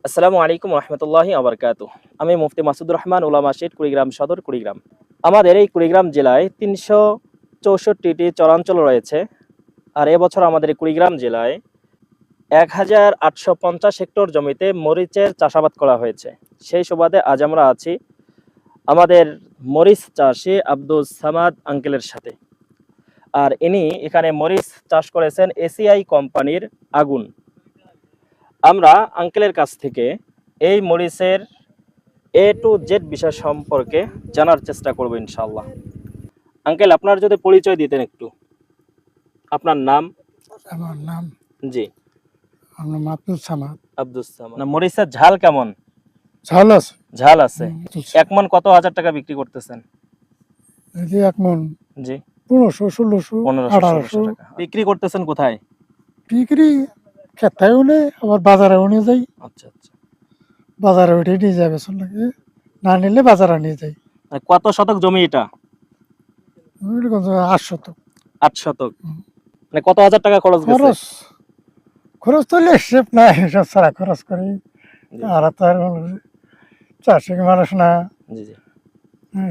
আসসালামু আলাইকুম রহমতুল্লাহি আবরকাতু। আমি মুফতি মাসুদুর রহমান উলামা শীট কুড়িগ্রাম সদর কুড়িগ্রাম। আমাদের এই কুড়িগ্রাম জেলায় ৩৬৪টি চরাঞ্চল রয়েছে। আর এবছর আমাদের এই কুড়িগ্রাম জেলায় ১,৮৫০ হেক্টর জমিতে মরিচের চাষাবাদ করা হয়েছে। সেই সুবাদে আজ আমরা আছি আমাদের মরিচ চাষি আব্দুস সামাদ আঙ্কেলের সাথে। আর ইনি এখানে মরিচ চাষ করেছেন এসিআই কোম্পানির আগুন। আমরা আঙ্কেলের কাছ থেকে এই মরিচের এ টু জেড বিষয় সম্পর্কে জানার চেষ্টা করব ইনশাআল্লাহ। আঙ্কেল, আপনার যদি পরিচয় দিতেন একটু, আপনার নাম? আমার নাম জি, আব্দুল সামাদ। আব্দুস সামাদ। মরিচের ঝাল কেমন? ঝাল আছে। ঝাল আছে। এক মন কত হাজার টাকা বিক্রি করতেছেন? এই যে এক মন জি, 1500, 1600, 1500 1800 টাকা বিক্রি করতেছেন। কোথায়? বিক্রি খেতায়ও নেই, আবার বাজারেও নিয়ে যাই। আচ্ছা আচ্ছা। বাজারে উঠে নিয়ে যাবে লাগে, না নিলে বাজারে নিয়ে যাই। কত শতক জমি এটা? 800। 8 শতক। মানে কত হাজার টাকা খরচ গেছে? খরচ তো হিসেব নাই, সব ছাড়া খরচ করি। আর তো আর চাষি মানুষ না, জি জি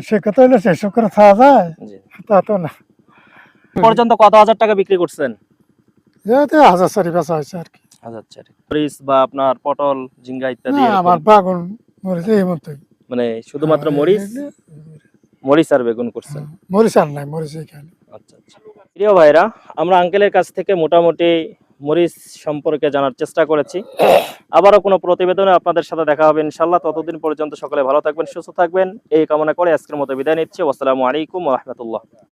সে কথা হইলে সেসব করে খাওয়া যায়, জি। তা তো না। পর্যন্ত কত হাজার টাকা বিক্রি করছেন? যেহেতু 1000 বেচা হয়েছে আর কি। হাজার চারি। মরিচ বা আপনার পটল, ঝিঙ্গা ইত্যাদি না, এরকম? আমার বাগুন মরিচ এই মতোই। মানে শুধুমাত্র মরিচ, মরিচ আর বেগুন করছেন? মরিচ আর নাই, মরিচ এখানে। আচ্ছা আচ্ছা। প্রিয় ভাইরা, আমরা আঙ্কেলের কাছ থেকে মোটামুটি মরিচ সম্পর্কে জানার চেষ্টা করেছি। আবারও কোনো প্রতিবেদনে আপনাদের সাথে দেখা হবে ইনশাআল্লাহ। ততদিন পর্যন্ত সকলে ভালো থাকবেন, সুস্থ থাকবেন এই কামনা করে আজকের মতো বিদায় নিচ্ছি। আসসালামু আলাইকুম ওয়া রাহমাতুল্লাহ।